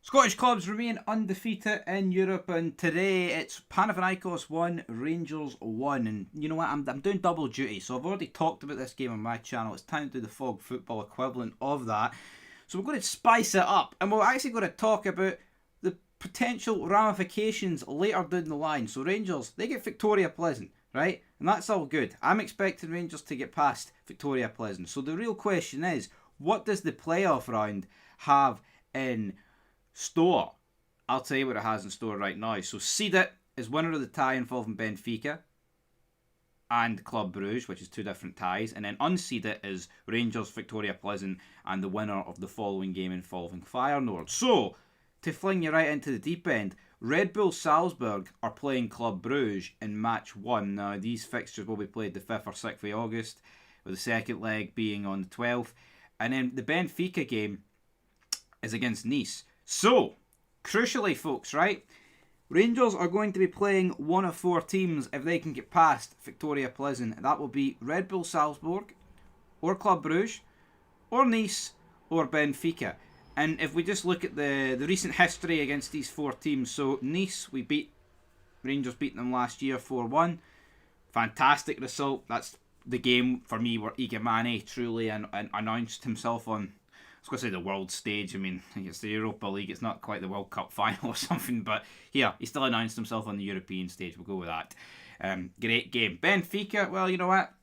Scottish clubs remain undefeated in Europe, and today it's Panathinaikos 1, Rangers 1. And you know what? I'm doing double duty, so I've already talked about this game on my channel. It's time to do the Fog Football equivalent of that. So we're going to spice it up, and we're actually going to talk about the potential ramifications later down the line. So Rangers, they get Victoria Pleasant, right? And that's all good. I'm expecting Rangers to get past Victoria Pleasant. So the real question is, what does the playoff round have in store? I'll tell you what it has in store right now. So seeded is winner of the tie involving Benfica and Club Brugge, which is two different ties, and then unseeded is Rangers, Victoria Pleasant, and the winner of the following game involving Feyenoord. So to fling you right into the deep end, Red Bull Salzburg are playing Club Brugge in match 1. Now these fixtures will be played the 5th or 6th of August, with the second leg being on the 12th, and then the Benfica game is against Nice. So, crucially, folks, right? Rangers are going to be playing one of 4 teams if they can get past Victoria Pleasant. That will be Red Bull Salzburg, or Club Brugge, or Nice, or Benfica. And if we just look at the recent history against these 4 teams, so Nice, Rangers beat them last year 4-1. Fantastic result. That's the game for me where Igamane truly announced himself on, I was going to say the world stage. I mean, it's the Europa League. It's not quite the World Cup final or something. But here, he still announced himself on the European stage. We'll go with that. Great game. Benfica, well, you know what?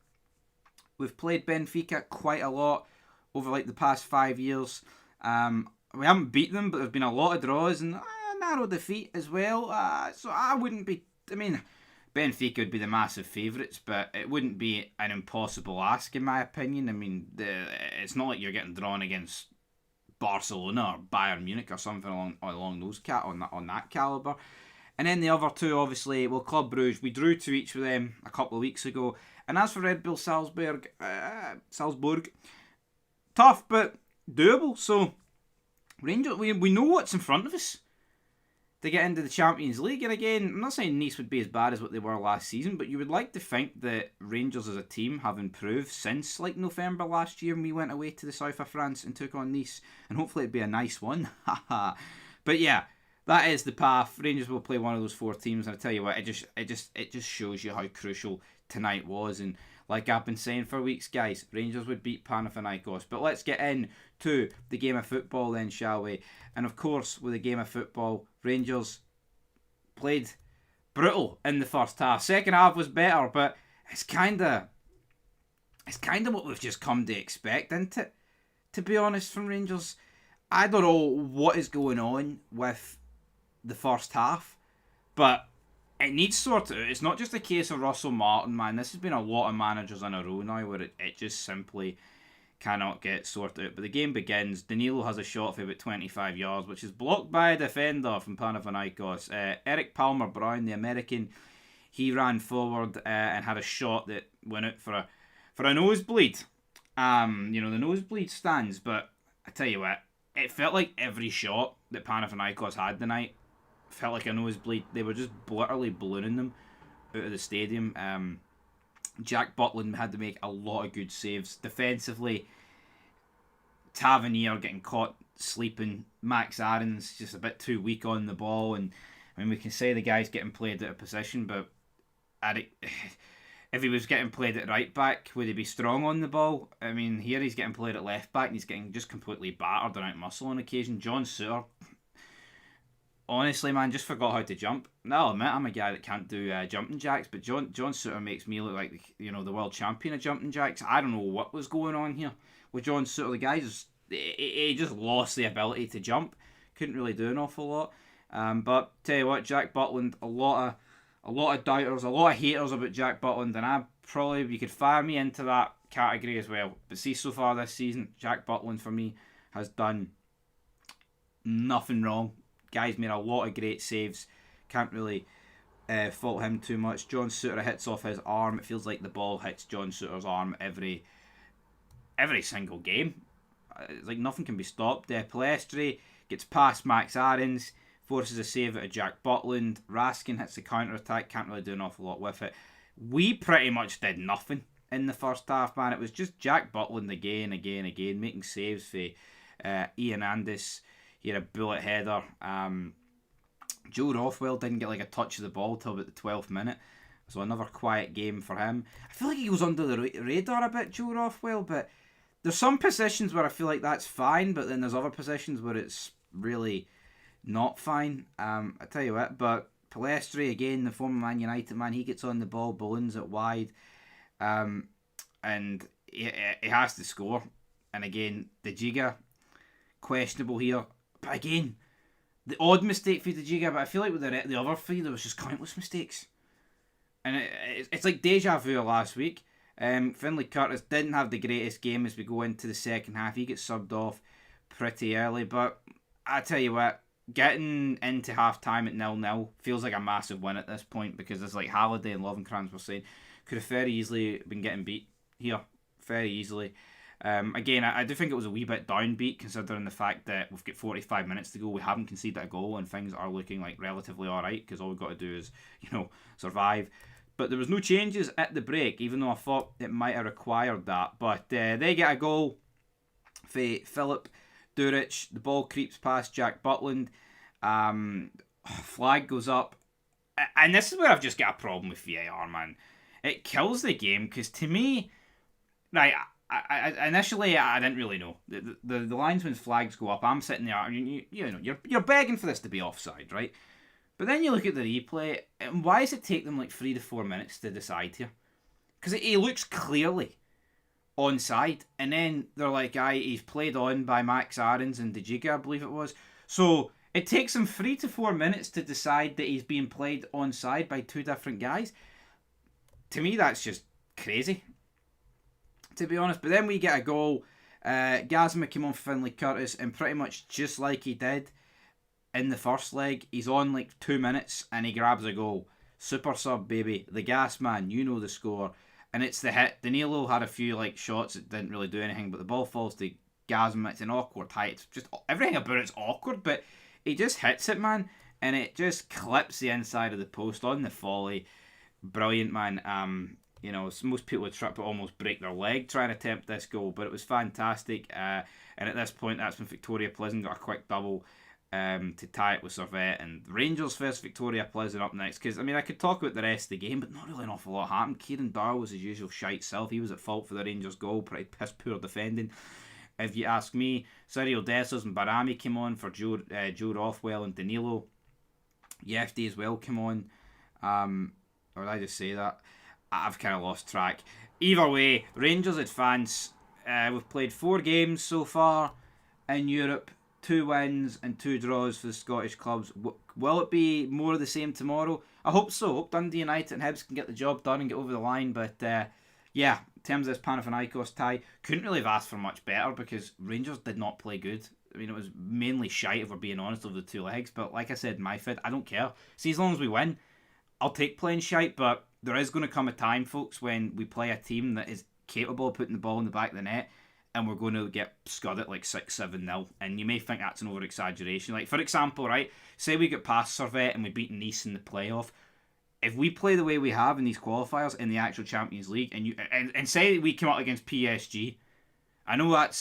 We've played Benfica quite a lot over like the past 5 years. We haven't beat them, but there have been a lot of draws and a narrow defeat as well. So I wouldn't be... I mean, Benfica would be the massive favourites, but it wouldn't be an impossible ask in my opinion. I mean, it's not like you're getting drawn against Barcelona or Bayern Munich or something along those on that calibre. And then the other two, obviously, well, Club Brugge, we drew to each of them a couple of weeks ago. And as for Red Bull Salzburg, tough but doable. So Rangers, we know what's in front of us to get into the Champions League. And again, I'm not saying Nice would be as bad as what they were last season, but you would like to think that Rangers as a team have improved since like November last year when we went away to the south of France and took on Nice, and hopefully it'd be a nice one. But yeah, that is the path. Rangers will play one of those 4 teams, and I tell you what, it just shows you how crucial tonight was. And like I've been saying for weeks, guys, Rangers would beat Panathinaikos. But let's get into the game of football then, shall we? And of course, with the game of football, Rangers played brutal in the first half. Second half was better, but it's kind of what we've just come to expect, isn't it? To be honest, from Rangers, I don't know what is going on with the first half, but it needs sorted out. It's not just a case of Russell Martin, man. This has been a lot of managers in a row now where it just simply cannot get sorted out. But the game begins. Danilo has a shot for about 25 yards, which is blocked by a defender from Panathinaikos. Eric Palmer-Brown, the American, he ran forward and had a shot that went out for a nosebleed. The nosebleed stands, but I tell you what, it felt like every shot that Panathinaikos had tonight felt like a nosebleed. They were just literally ballooning them out of the stadium. Jack Butland had to make a lot of good saves. Defensively, Tavernier getting caught sleeping. Max Aarons just a bit too weak on the ball. And I mean, we can say the guy's getting played out of position, but if he was getting played at right back, would he be strong on the ball? I mean, here he's getting played at left back and he's getting just completely battered and out muscle on occasion. John Suter, honestly, man, just forgot how to jump. Now, I'll admit, I'm a guy that can't do jumping jacks, but John Suter makes me look like the world champion of jumping jacks. I don't know what was going on here with John Suter. The guy he just lost the ability to jump. Couldn't really do an awful lot. But tell you what, Jack Butland, a lot of doubters, a lot of haters about Jack Butland, and you could fire me into that category as well. But see, so far this season, Jack Butland for me has done nothing wrong. Guy's made a lot of great saves. Can't really fault him too much. John Suter hits off his arm. It feels like the ball hits John Suter's arm every single game. It's like nothing can be stopped. Palestri gets past Max Aarons, forces a save out of Jack Butland. Raskin hits the counter-attack. Can't really do an awful lot with it. We pretty much did nothing in the first half, man. It was just Jack Butland again, making saves for Ian Andis. He had a bullet header. Joe Rothwell didn't get like a touch of the ball till about the 12th minute. So another quiet game for him. I feel like he goes under the radar a bit, Joe Rothwell, but there's some positions where I feel like that's fine, but then there's other positions where it's really not fine. I tell you what, but Palestri, again, the former Man United man, he gets on the ball, balloons it wide, and he has to score. And again, De Giga, questionable here. But again, the odd mistake for De Giga, but I feel like with the other three, there was just countless mistakes. And it's like deja vu last week. Finlay Curtis didn't have the greatest game as we go into the second half. He gets subbed off pretty early. But I tell you what, getting into half time at 0-0 feels like a massive win at this point, because it's like Halliday and Lovenkrands were saying, could have very easily been getting beat here. Very easily. Again, I do think it was a wee bit downbeat, considering the fact that we've got 45 minutes to go. We haven't conceded a goal and things are looking like relatively alright, because all we've got to do is, survive. But there was no changes at the break, even though I thought it might have required that. But they get a goal for Philip Duric. The ball creeps past Jack Butland. Flag goes up. And this is where I've just got a problem with VAR, man. It kills the game, because to me, right, I initially I didn't really know. The linesman's flags go up. I'm sitting there, you're begging for this to be offside, right? But then you look at the replay, and why does it take them like 3 to 4 minutes to decide here? Because he looks clearly onside, and then they're like, he's played on by Max Aarons and De Giga, I believe it was. So it takes him 3 to 4 minutes to decide that he's being played onside by two different guys. To me, that's just crazy, to be honest. But then we get a goal. Gazma came on for Finlay Curtis, and pretty much just like he did in the first leg, he's on like 2 minutes and he grabs a goal. Super sub, baby. The gas man, you know the score. And it's the hit. Danilo had a few like shots that didn't really do anything, but the ball falls to Gazma. It's an awkward height. It's just everything about it's awkward, but he just hits it, man, and it just clips the inside of the post on the volley. Brilliant, man. Most people would trip but almost break their leg trying to attempt this goal, but it was fantastic. And at this point, that's when Victoria Pleasant got a quick double to tie it with Servette, and Rangers first, Victoria Pleasant up next. Because I could talk about the rest of the game, but not really an awful lot happened. Kieran Darl was his usual shite self. He was at fault for the Rangers goal. Pretty piss poor defending, if you ask me. Cyril Dessers and Barami came on for Joe Rothwell and Danilo. Yefty as well came on. Or did I just say that? I've kind of lost track. Either way, Rangers advance. We've played 4 games so far in Europe. 2 wins and 2 draws for the Scottish clubs. Will it be more of the same tomorrow? I hope so. Hope Dundee United and Hibs can get the job done and get over the line. But in terms of this Panathinaikos tie, couldn't really have asked for much better, because Rangers did not play good. It was mainly shite, if we're being honest, over the 2 legs. But like I said in my vid, I don't care. See, as long as we win, I'll take playing shite. But there is going to come a time, folks, when we play a team that is capable of putting the ball in the back of the net, and we're going to get scudded like 6-7-0. And you may think that's an over-exaggeration. Like, for example, right, say we get past Servette and we beat Nice in the playoff. If we play the way we have in these qualifiers in the actual Champions League, and say we come up against PSG, I know that's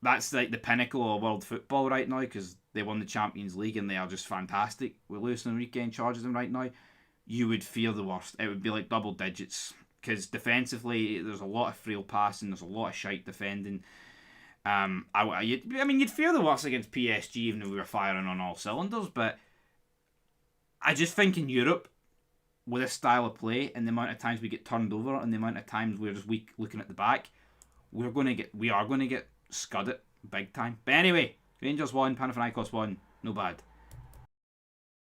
that's like the pinnacle of world football right now, because they won the Champions League and they are just fantastic. With Luis Enrique in charge of them right now, you would fear the worst. It would be like double digits, because defensively there's a lot of frail passing, there's a lot of shite defending. You'd fear the worst against PSG even if we were firing on all cylinders, but I just think in Europe, with this style of play and the amount of times we get turned over and the amount of times we're just weak looking at the back, we are going to get scudded big time. But anyway, Rangers won, Panathinaikos won, no bad.